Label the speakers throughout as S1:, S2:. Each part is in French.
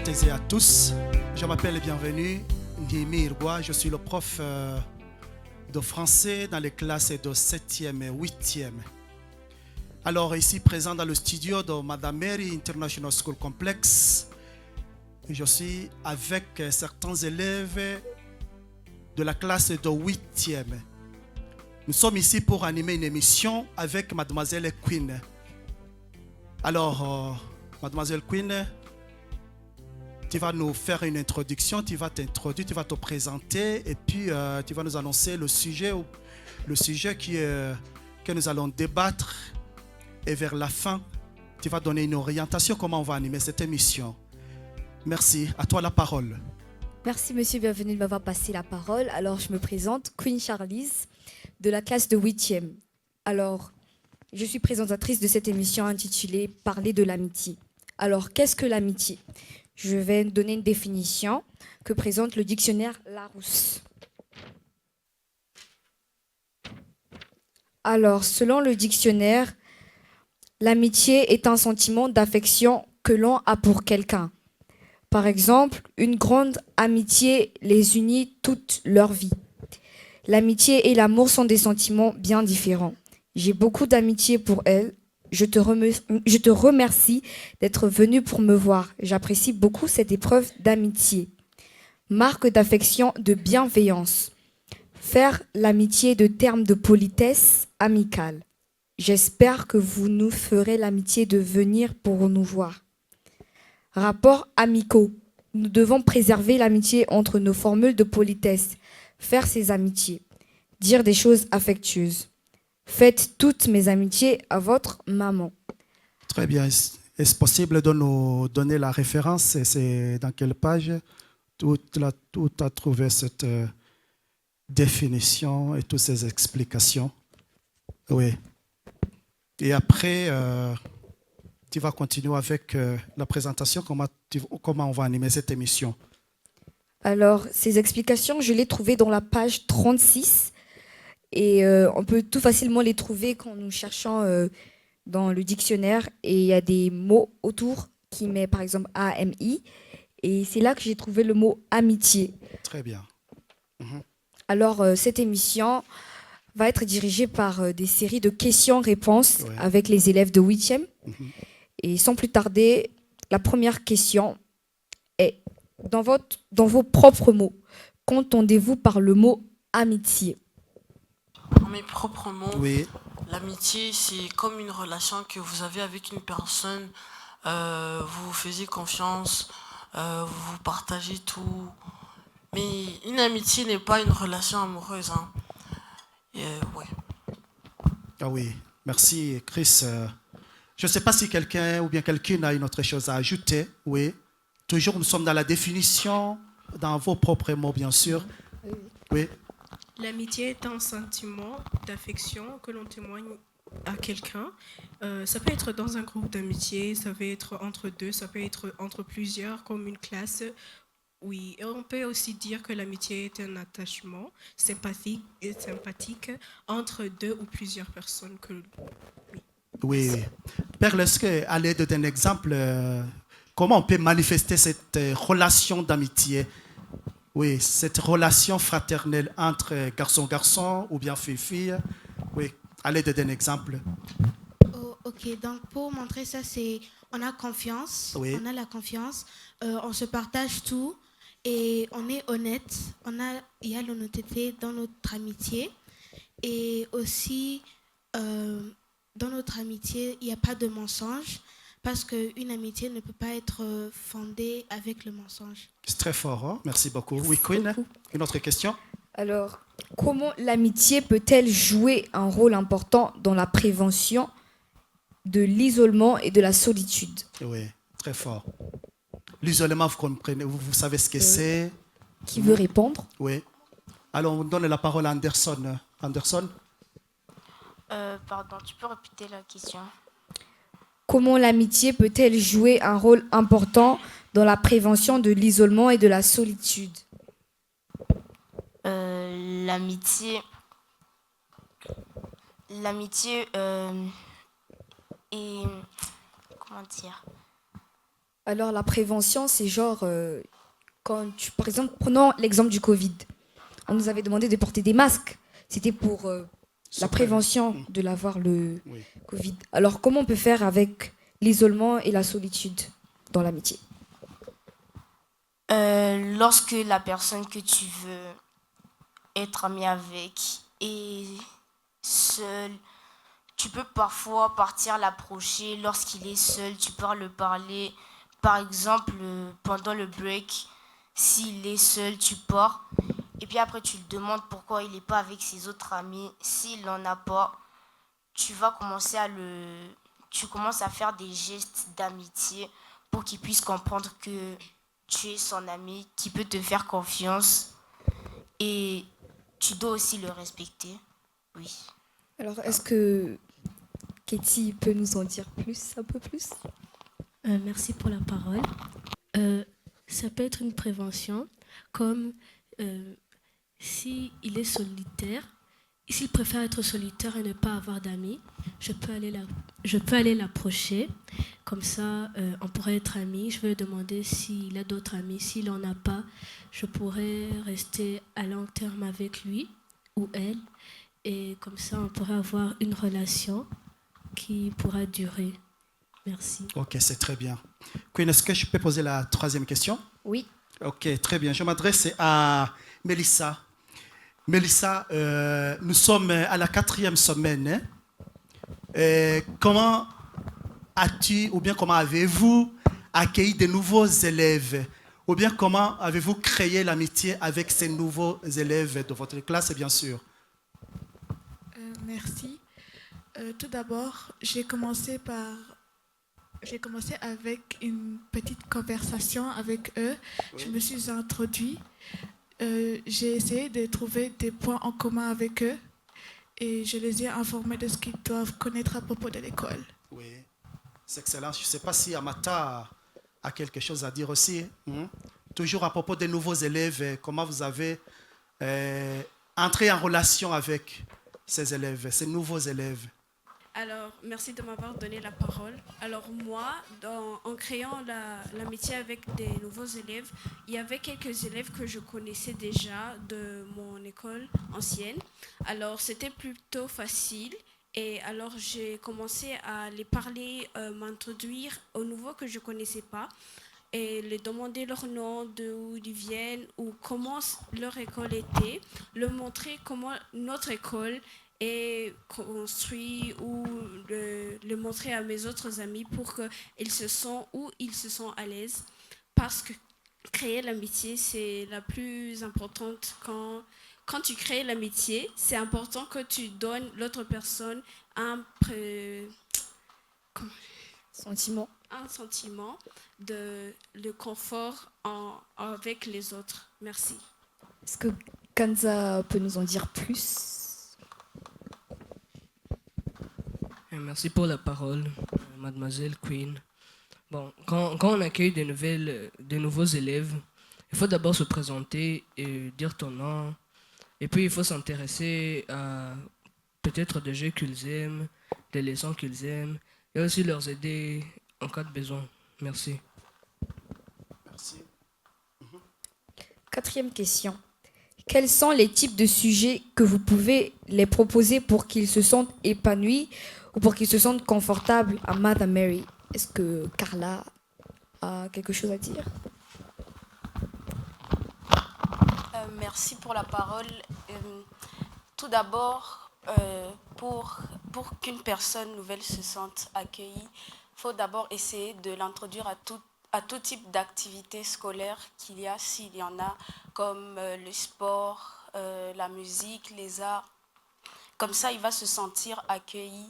S1: toutes et à tous. Je m'appelle et bienvenue Ndimi Irgwa. Je suis le prof de français dans les classes de 7e et 8e. Alors ici présent dans le studio de Madame Mary International School Complex, je suis avec certains élèves de la classe de 8e. Nous sommes ici pour animer une émission avec Mademoiselle Queen. Alors, Mademoiselle Queen, tu vas nous faire une introduction, tu vas t'introduire, tu vas te présenter et puis tu vas nous annoncer le sujet que nous allons débattre. Et vers la fin, tu vas donner une orientation comment on va animer cette émission. Merci, à toi la parole.
S2: Merci monsieur, bienvenue de m'avoir passé la parole. Alors je me présente, Queen Charlize, de la classe de 8e. Alors, je suis présentatrice de cette émission intitulée « Parler de l'amitié ». Alors, qu'est-ce que l'amitié ? Je vais donner une définition que présente le dictionnaire Larousse. Alors, selon le dictionnaire, l'amitié est un sentiment d'affection que l'on a pour quelqu'un. Par exemple, une grande amitié les unit toute leur vie. L'amitié et l'amour sont des sentiments bien différents. J'ai beaucoup d'amitié pour elle. Je te remercie d'être venu pour me voir. J'apprécie beaucoup cette épreuve d'amitié. Marque d'affection, de bienveillance. Faire l'amitié de termes de politesse amicale. J'espère que vous nous ferez l'amitié de venir pour nous voir. Rapports amicaux. Nous devons préserver l'amitié entre nos formules de politesse. Faire ses amitiés. Dire des choses affectueuses. Faites toutes mes amitiés à votre maman.
S1: Très bien. Est-ce possible de nous donner la référence? C'est dans quelle page tout a trouvé cette définition et toutes ces explications? Oui. Et après, tu vas continuer avec la présentation, comment on va animer cette émission.
S2: Alors, ces explications, je les trouvées dans la page 36 et on peut tout facilement les trouver quand nous cherchons dans le dictionnaire et il y a des mots autour qui met par exemple AMI et c'est là que j'ai trouvé le mot amitié.
S1: Très bien.
S2: Alors, cette émission va être dirigée par des séries de questions-réponses avec les élèves de 8e. Et sans plus tarder, la première question est, dans vos propres mots, qu'entendez-vous par le mot amitié ?
S3: En mes propres mots, l'amitié, c'est comme une relation que vous avez avec une personne. Vous vous faisiez confiance, vous partagez tout. Mais une amitié n'est pas une relation amoureuse.
S1: Ah oui, merci Chris. Je ne sais pas si quelqu'un ou bien quelqu'une a une autre chose à ajouter. Oui, toujours nous sommes dans la définition, dans vos propres mots bien sûr. Oui.
S4: L'amitié est un sentiment d'affection que l'on témoigne à quelqu'un. Ça peut être dans un groupe d'amitié, ça peut être entre deux, ça peut être entre plusieurs, comme une classe. Oui, et on peut aussi dire que l'amitié est un attachement sympathique entre deux ou plusieurs personnes.
S1: Oui. Père, est-ce qu'à l'aide d'un exemple, comment on peut manifester cette relation d'amitié? Oui, cette relation fraternelle entre garçon-garçon ou bien fille-fille. Oui, à l'aide d'un exemple.
S5: Oh, ok, donc pour montrer ça, c'est on a confiance, on a la confiance, on se partage tout et on est honnête. Il y a l'honnêteté dans notre amitié et aussi dans notre amitié, il n'y a pas de mensonge. Parce qu'une amitié ne peut pas être fondée avec le mensonge.
S1: C'est très fort, hein? Merci beaucoup. Oui, Queen, une autre question?
S2: Alors, comment l'amitié peut-elle jouer un rôle important dans la prévention de l'isolement et de la solitude?
S1: Oui, très fort. L'isolement, vous comprenez, vous savez ce que c'est?
S2: Qui veut répondre?
S1: Oui. Alors, on donne la parole à Anderson. Anderson?
S6: Pardon, tu peux répéter la question?
S2: Comment l'amitié peut-elle jouer un rôle important dans la prévention de l'isolement et de la solitude?
S6: L'amitié est... Comment dire?
S2: Alors la prévention, c'est genre, par exemple, prenons l'exemple du Covid. On nous avait demandé de porter des masques. C'était pour la prévention de l'avoir le Covid. Alors comment on peut faire avec l'isolement et la solitude dans l'amitié?
S6: Lorsque la personne que tu veux être ami avec est seule, tu peux parfois partir l'approcher. Lorsqu'il est seul, tu peux le parler. Par exemple, pendant le break, s'il est seul, tu pars. Et puis après, tu lui demandes pourquoi il n'est pas avec ses autres amis. S'il n'en a pas, tu commences à faire des gestes d'amitié pour qu'il puisse comprendre que tu es son ami, qu'il peut te faire confiance. Et tu dois aussi le respecter. Oui.
S2: Alors, est-ce que Katie peut nous en dire plus, un peu plus?
S4: Merci pour la parole. Ça peut être une prévention, comme s'il est solitaire, s'il préfère être solitaire et ne pas avoir d'amis, je peux aller l'approcher. Comme ça, on pourrait être amis. Je vais demander s'il a d'autres amis. S'il n'en a pas, je pourrais rester à long terme avec lui ou elle. Et comme ça, on pourrait avoir une relation qui pourra durer. Merci.
S1: Ok, c'est très bien. Queen, est-ce que je peux poser la troisième question?
S2: Oui.
S1: Ok, très bien. Je m'adresse à Mélissa. Mélissa, nous sommes à la 4e semaine. Comment as-tu, ou bien comment avez-vous accueilli de nouveaux élèves? Ou bien comment avez-vous créé l'amitié avec ces nouveaux élèves de votre classe, bien sûr?
S7: Merci. Tout d'abord, j'ai commencé avec une petite conversation avec eux. Oui. Je me suis introduit. J'ai essayé de trouver des points en commun avec eux et je les ai informés de ce qu'ils doivent connaître à propos de l'école.
S1: Oui, c'est excellent. Je ne sais pas si Amata a quelque chose à dire aussi. Toujours à propos des nouveaux élèves, comment vous avez entré en relation avec ces élèves, ces nouveaux élèves?
S4: Alors, merci de m'avoir donné la parole. Alors moi, en créant l'amitié avec des nouveaux élèves, il y avait quelques élèves que je connaissais déjà de mon école ancienne. Alors, c'était plutôt facile. Et alors, j'ai commencé à les parler, m'introduire aux nouveaux que je ne connaissais pas et les demander leur nom, d'où ils viennent ou comment leur école était, leur montrer comment notre école est construit ou le montrer à mes autres amis pour qu'ils se sentent à l'aise. Parce que créer l'amitié, c'est la plus importante. Quand tu crées l'amitié, c'est important que tu donnes l'autre personne un sentiment de le confort avec les autres. Merci.
S2: Est-ce que Kanza peut nous en dire plus?
S8: Merci pour la parole, mademoiselle Queen. Bon, quand on accueille de nouveaux élèves, il faut d'abord se présenter et dire ton nom. Et puis, il faut s'intéresser à peut-être des jeux qu'ils aiment, des leçons qu'ils aiment, et aussi leur aider en cas de besoin. Merci.
S1: Merci.
S2: 4e question. Quels sont les types de sujets que vous pouvez les proposer pour qu'ils se sentent épanouis ou pour qu'ils se sentent confortables à Madame Mary? Est-ce que Carla a quelque chose à dire?
S3: Merci pour la parole. Tout d'abord, pour qu'une personne nouvelle se sente accueillie, il faut d'abord essayer de l'introduire à tout type d'activités scolaires qu'il y a, s'il y en a, comme le sport, la musique, les arts. Comme ça, il va se sentir accueilli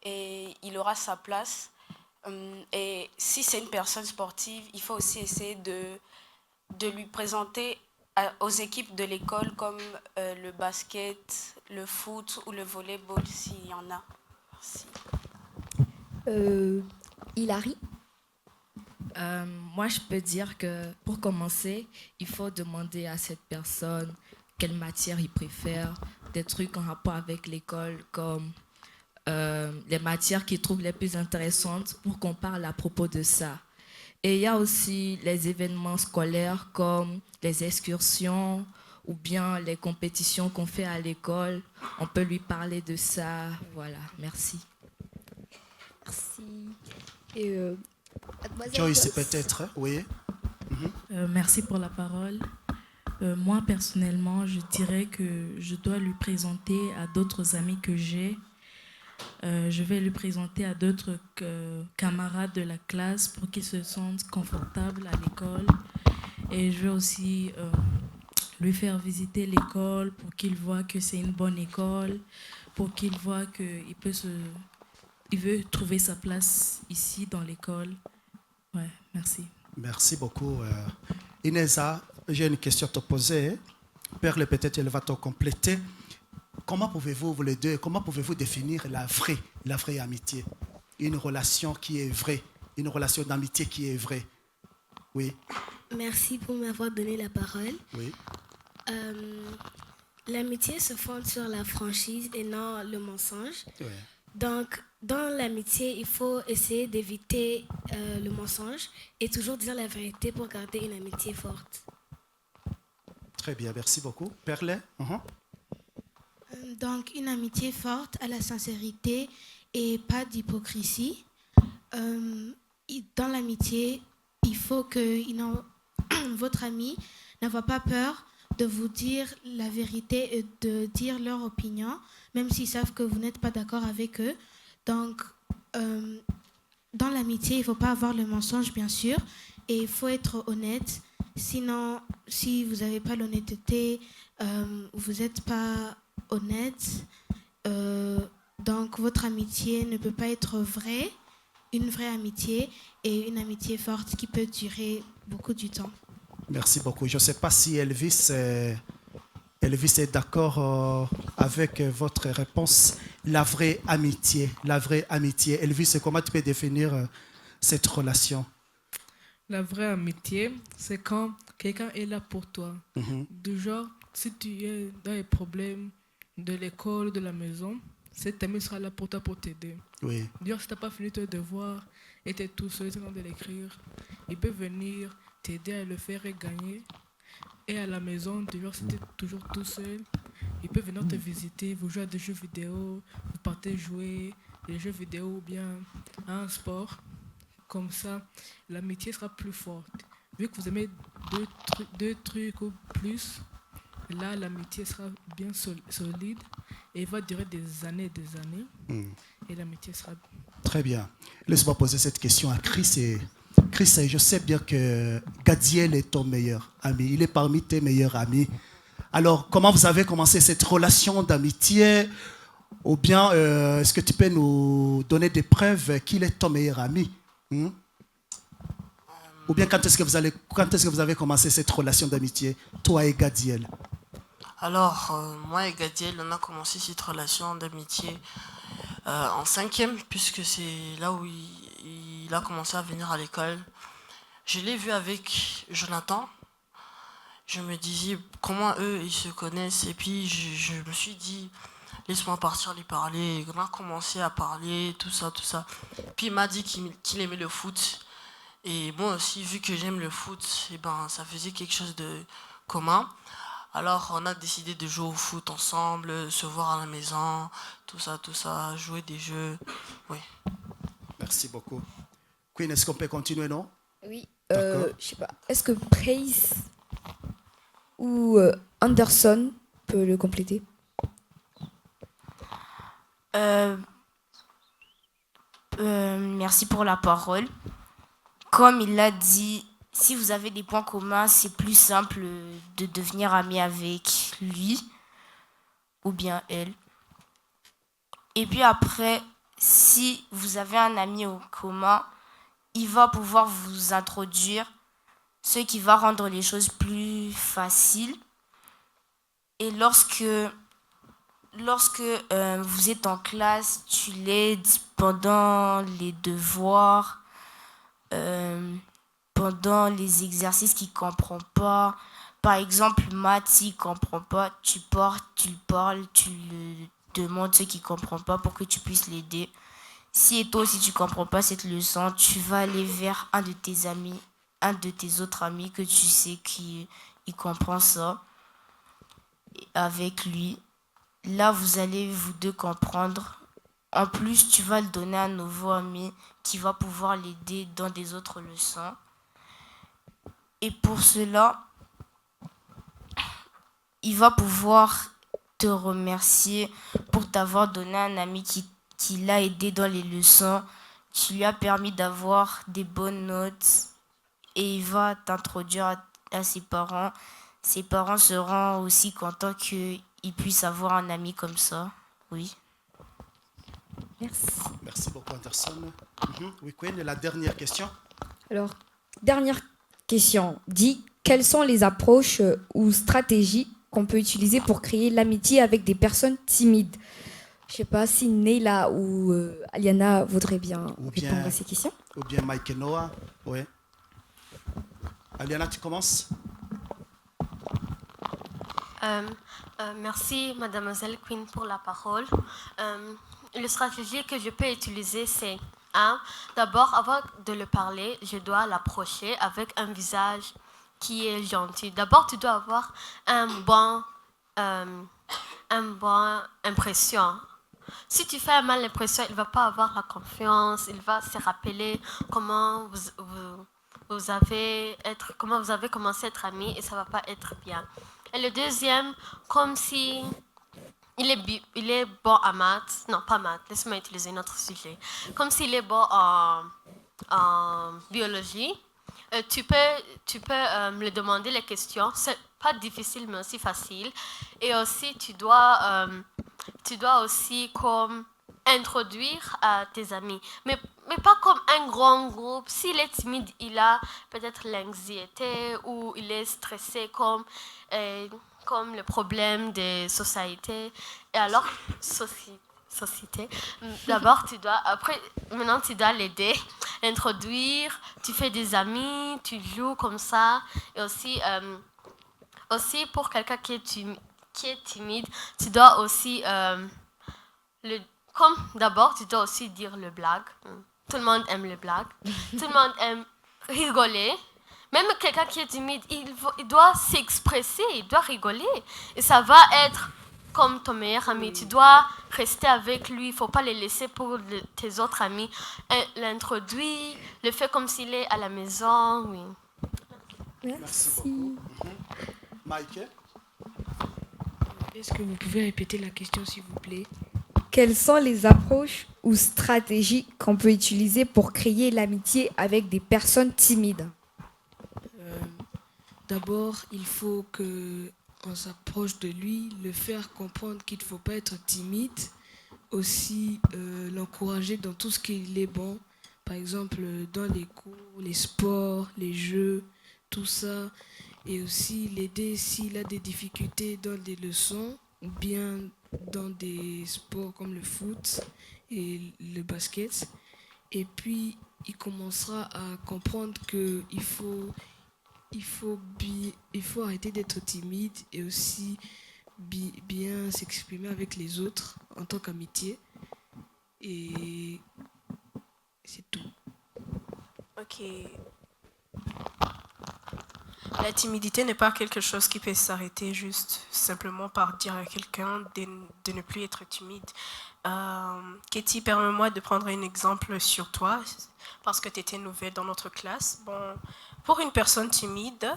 S3: et il aura sa place. Et si c'est une personne sportive, il faut aussi essayer de lui présenter aux équipes de l'école comme le basket, le foot ou le volleyball, s'il y en a. Merci.
S2: Hilary?
S9: Moi, je peux dire que pour commencer, il faut demander à cette personne quelle matière il préfère, des trucs en rapport avec l'école, comme les matières qu'il trouve les plus intéressantes pour qu'on parle à propos de ça. Et il y a aussi les événements scolaires comme les excursions ou bien les compétitions qu'on fait à l'école. On peut lui parler de ça. Voilà, merci.
S2: Merci. Et
S1: Joyce, peut-être, oui.
S10: Merci pour la parole. Moi, personnellement, je dirais que je dois lui présenter à d'autres amis que j'ai. Je vais lui présenter à d'autres camarades de la classe pour qu'ils se sentent confortables à l'école. Et je vais aussi lui faire visiter l'école pour qu'il voit que c'est une bonne école, pour qu'il voit qu'il veut trouver sa place ici dans l'école. Ouais, merci.
S1: Merci beaucoup. Ineza, j'ai une question à te poser. Perle, peut-être elle va te compléter. Comment pouvez-vous, vous les deux, comment pouvez-vous définir la vraie amitié? Une relation qui est vraie, une relation d'amitié qui est vraie. Oui.
S11: Merci pour m'avoir donné la parole.
S1: Oui.
S11: L'amitié se fonde sur la franchise et non le mensonge.
S1: Oui.
S11: Donc, dans l'amitié, il faut essayer d'éviter le mensonge et toujours dire la vérité pour garder une amitié forte.
S1: Très bien, merci beaucoup. Perle?
S5: Donc, une amitié forte à la sincérité et pas d'hypocrisie. Dans l'amitié, il faut que votre ami n'aie pas peur de vous dire la vérité et de dire leur opinion, même s'ils savent que vous n'êtes pas d'accord avec eux. Donc, dans l'amitié, il ne faut pas avoir le mensonge, bien sûr, et il faut être honnête. Sinon, si vous n'avez pas l'honnêteté, vous n'êtes pas honnête, donc votre amitié ne peut pas être vraie, une vraie amitié et une amitié forte qui peut durer beaucoup du temps.
S1: Merci beaucoup. Je ne sais pas si Elvis est d'accord avec votre réponse. La vraie amitié. Elvis, comment tu peux définir cette relation?
S12: La vraie amitié, c'est quand quelqu'un est là pour toi. Du genre, si tu es dans les problèmes de l'école, de la maison, cet ami sera là pour toi pour t'aider.
S1: Oui.
S12: D'ailleurs, si tu n'as pas fini tes devoirs et tu es tout seul, tu es en train de l'écrire, il peut venir t'aider à le faire et gagner. Et à la maison, d'ailleurs, si tu es toujours tout seul, il peut venir te visiter, vous jouez à des jeux vidéo, vous partez jouer des jeux vidéo ou bien à un sport. Comme ça, l'amitié sera plus forte. Vu que vous aimez deux trucs ou plus, là, l'amitié sera bien solide et va durer des années et des années. Et l'amitié sera...
S1: Très bien. Laisse-moi poser cette question à Chris. Chris, je sais bien que Gadiel est ton meilleur ami. Il est parmi tes meilleurs amis. Alors, comment vous avez commencé cette relation d'amitié? Ou bien, est-ce que tu peux nous donner des preuves qu'il est ton meilleur ami? Ou bien, quand est-ce que vous avez commencé cette relation d'amitié, toi et Gadiel?
S3: Alors, moi et Gadiel, on a commencé cette relation d'amitié en 5e, puisque c'est là où il a commencé à venir à l'école. Je l'ai vu avec Jonathan. Je me disais comment eux, ils se connaissent. Et puis, je me suis dit, laisse-moi partir lui parler. On a commencé à parler, tout ça. Puis, il m'a dit qu'il aimait le foot. Et moi aussi, vu que j'aime le foot, et ben, ça faisait quelque chose de commun. Alors, on a décidé de jouer au foot ensemble, se voir à la maison, tout ça, jouer des jeux. Oui.
S1: Merci beaucoup. Queen, est-ce qu'on peut continuer, non?
S2: Oui. Je sais pas. Est-ce que Praise ou Anderson peut le compléter?
S6: Merci pour la parole. Comme il l'a dit, si vous avez des points communs, c'est plus simple de devenir ami avec lui ou bien elle. Et puis après, si vous avez un ami en commun, il va pouvoir vous introduire, ce qui va rendre les choses plus faciles. Et lorsque vous êtes en classe, tu l'aides pendant les devoirs, pendant les exercices qu'il ne comprend pas. Par exemple, maths, il ne comprend pas, tu le parles, tu lui demandes ce qu'il ne comprend pas pour que tu puisses l'aider. Si toi aussi tu comprends pas cette leçon, tu vas aller vers un de tes amis, un de tes autres amis que tu sais qui il comprend ça avec lui. Là, vous allez vous deux comprendre. En plus, tu vas le donner à un nouveau ami qui va pouvoir l'aider dans des autres leçons. Et pour cela, il va pouvoir te remercier pour t'avoir donné un ami qui l'a aidé dans les leçons, qui lui a permis d'avoir des bonnes notes, et il va t'introduire à ses parents. Ses parents seront aussi contents qu'il puisse avoir un ami comme ça. Oui.
S2: Merci.
S1: Merci beaucoup, Anderson. Oui, Queen, la dernière question.
S2: Alors, dernière question. Dis, quelles sont les approches ou stratégies qu'on peut utiliser pour créer l'amitié avec des personnes timides? Je ne sais pas si Neila ou Aliana voudraient bien répondre à ces questions.
S1: Ou bien Mike et Noah. Oui. Aliana, tu commences.
S13: Merci, mademoiselle Queen, pour la parole. La stratégie que je peux utiliser, c'est d'abord, avant de le parler, je dois l'approcher avec un visage qui est gentil. D'abord, tu dois avoir un bon impression. Si tu fais une mauvaise impression, il ne va pas avoir la confiance, il va se rappeler comment vous avez commencé à être amis et ça ne va pas être bien. Et le deuxième, comme si il est bon à maths, non pas maths, laisse-moi utiliser un autre sujet. Comme s'il est bon en biologie, tu peux me demander les questions. C'est pas difficile mais aussi facile. Et aussi tu dois aussi comme introduire à tes amis, mais pas comme un grand groupe. S'il est timide, il a peut-être l'anxiété ou il est stressé comme le problème des sociétés. Et alors, société. D'abord, maintenant tu dois l'aider, introduire, tu fais des amis, tu joues comme ça. Et aussi pour quelqu'un qui est timide, tu dois aussi d'abord, tu dois aussi dire le blague. Tout le monde aime les blagues. Tout le monde aime rigoler. Même quelqu'un qui est timide, il doit s'exprimer, il doit rigoler. Et ça va être comme ton meilleur ami. Tu dois rester avec lui. Il ne faut pas le laisser pour tes autres amis. L'introduire, le faire comme s'il est à la maison. Oui.
S1: Merci beaucoup. Mike?
S12: Est-ce que vous pouvez répéter la question, s'il vous plaît?
S2: Quelles sont les approches ou stratégies qu'on peut utiliser pour créer l'amitié avec des personnes timides?
S12: D'abord, il faut qu'on s'approche de lui, le faire comprendre qu'il ne faut pas être timide. Aussi, l'encourager dans tout ce qu'il est bon. Par exemple, dans les cours, les sports, les jeux, tout ça. Et aussi l'aider s'il a des difficultés dans des leçons ou bien dans des sports comme le foot et le basket. Et puis, il commencera à comprendre qu'il faut arrêter d'être timide et aussi bien s'exprimer avec les autres en tant qu'amitié. Et c'est tout.
S4: Ok. La timidité n'est pas quelque chose qui peut s'arrêter juste simplement par dire à quelqu'un de ne plus être timide. Katie, permets-moi de prendre un exemple sur toi, parce que tu étais nouvelle dans notre classe. Bon, pour une personne timide,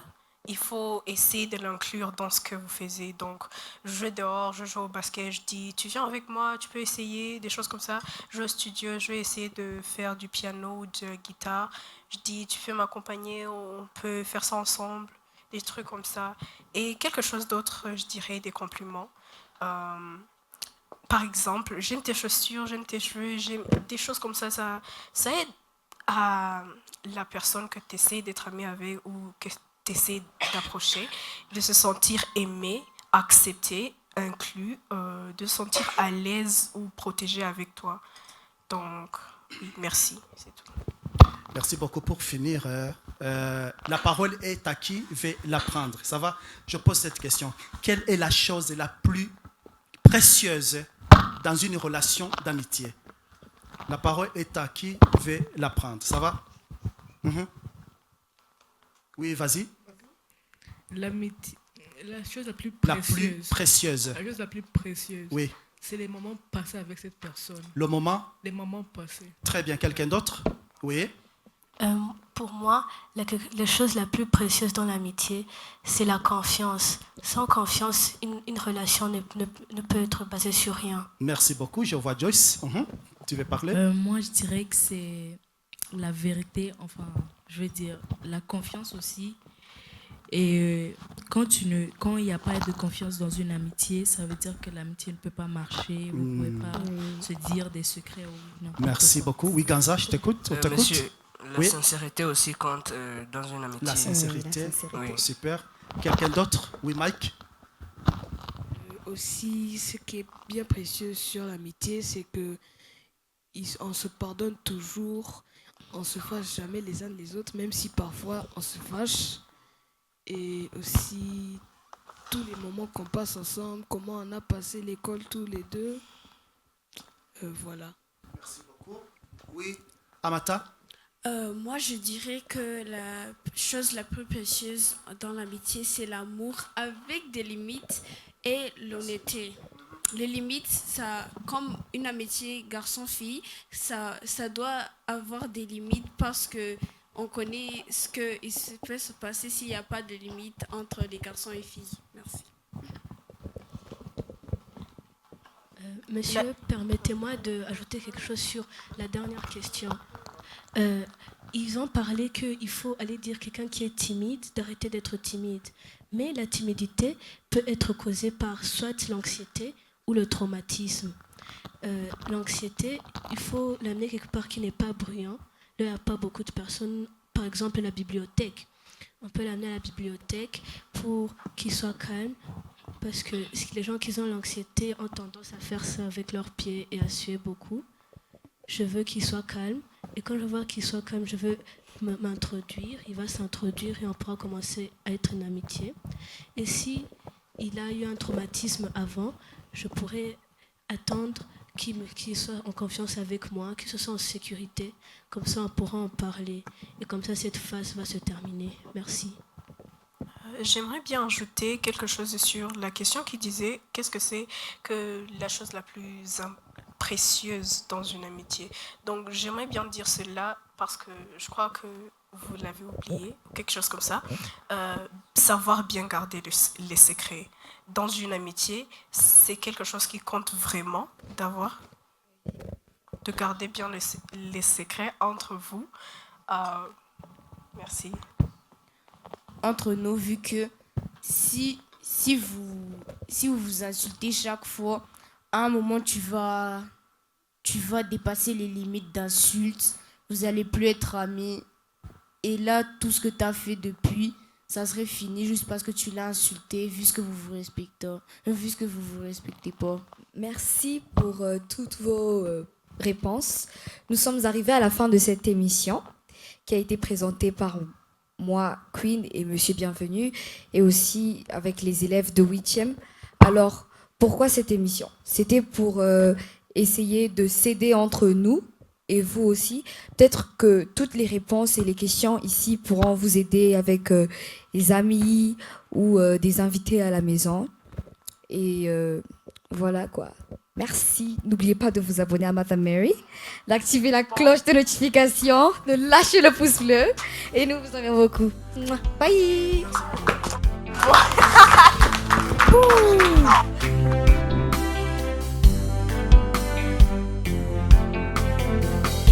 S4: il faut essayer de l'inclure dans ce que vous faisiez. Donc, je joue dehors, je joue au basket, je dis, tu viens avec moi, tu peux essayer, des choses comme ça. Je joue au studio, je vais essayer de faire du piano ou de guitare. Je dis, tu peux m'accompagner, on peut faire ça ensemble, des trucs comme ça. Et quelque chose d'autre, je dirais, des compliments. Par exemple, j'aime tes chaussures, j'aime tes cheveux, j'aime des choses comme ça. Ça aide à la personne que tu essaies d'être amie avec ou que tu essaies d'approcher, de se sentir aimé, accepté, inclus, de se sentir à l'aise ou protégé avec toi. Donc, merci, c'est tout.
S1: Merci beaucoup. Pour finir, la parole est à qui veut la prendre. Ça va? Je pose cette question. Quelle est la chose la plus précieuse dans une relation d'amitié? La parole est à qui veut la prendre. Ça va? Oui, vas-y.
S12: L'amitié, la chose la plus précieuse. La chose la plus précieuse.
S1: Oui.
S12: C'est les moments passés avec cette personne.
S1: Le moment?
S12: Les moments passés.
S1: Très bien. Quelqu'un d'autre? Oui.
S11: Pour moi, la chose la plus précieuse dans l'amitié, c'est la confiance. Sans confiance, une relation ne peut être basée sur rien.
S1: Merci beaucoup. Je vois Joyce. Tu veux parler?
S10: Moi, je dirais que c'est la vérité, enfin, je veux dire, la confiance aussi. Et quand il n'y a pas de confiance dans une amitié, ça veut dire que l'amitié ne peut pas marcher. Vous ne pouvez pas se dire des secrets.
S1: Merci beaucoup. Oui, Ganza, je t'écoute.
S8: Monsieur, la sincérité aussi compte dans une amitié.
S1: La sincérité, oui. Super. Quelqu'un d'autre? Oui, Mike.
S14: Aussi, ce qui est bien précieux sur l'amitié, c'est que on se pardonne toujours, on se fâche jamais les uns les autres, même si parfois on se fâche. Et aussi tous les moments qu'on passe ensemble, comment on a passé l'école tous les deux. Voilà.
S1: Merci beaucoup. Oui, Amata?
S15: Moi, je dirais que la chose la plus précieuse dans l'amitié, c'est l'amour avec des limites et l'honnêteté. Les limites, ça, comme une amitié garçon-fille, ça doit avoir des limites parce que on connaît ce qui peut se passer s'il n'y a pas de limite entre les garçons et filles. Merci.
S11: Monsieur, permettez-moi d'ajouter quelque chose sur la dernière question. Ils ont parlé qu'il faut aller dire quelqu'un qui est timide d'arrêter d'être timide. Mais la timidité peut être causée par soit l'anxiété ou le traumatisme. L'anxiété, il faut l'amener quelque part qui n'est pas bruyant. Il n'y a pas beaucoup de personnes, par exemple la bibliothèque. On peut l'amener à la bibliothèque pour qu'il soit calme, parce que les gens qui ont l'anxiété ont tendance à faire ça avec leurs pieds et à suer beaucoup. Je veux qu'il soit calme, et quand je vois qu'il soit calme, je veux m'introduire. Il va s'introduire et on pourra commencer à être une amitié. Et si il a eu un traumatisme avant, je pourrais attendre qu'il soit en confiance avec moi, qu'il se sente en sécurité. Comme ça, on pourra en parler. Et comme ça, cette phase va se terminer. Merci.
S4: J'aimerais bien ajouter quelque chose sur la question qui disait qu'est-ce que c'est que la chose la plus précieuse dans une amitié. Donc, j'aimerais bien dire cela parce que je crois que vous l'avez oublié, quelque chose comme ça. Savoir bien garder les secrets. Dans une amitié, c'est quelque chose qui compte vraiment de garder bien les secrets entre vous. Merci.
S6: Entre nous, vu que si vous vous insultez chaque fois, à un moment tu vas dépasser les limites d'insultes, vous allez plus être amis. Et là, tout ce que tu as fait depuis, ça serait fini juste parce que tu l'as insulté, vu ce que vous vous respectez pas.
S2: Merci pour toutes vos réponses. Nous sommes arrivés à la fin de cette émission qui a été présentée par moi, Queen, et Monsieur Bienvenu, et aussi avec les élèves de 8e. Alors, pourquoi cette émission? C'était pour essayer de s'aider entre nous, et vous aussi. Peut-être que toutes les réponses et les questions ici pourront vous aider avec les amis ou des invités à la maison. Et voilà quoi. Merci. N'oubliez pas de vous abonner à Madame Mary, d'activer la cloche de notification, de lâcher le pouce bleu. Et nous vous aimons beaucoup. Bye.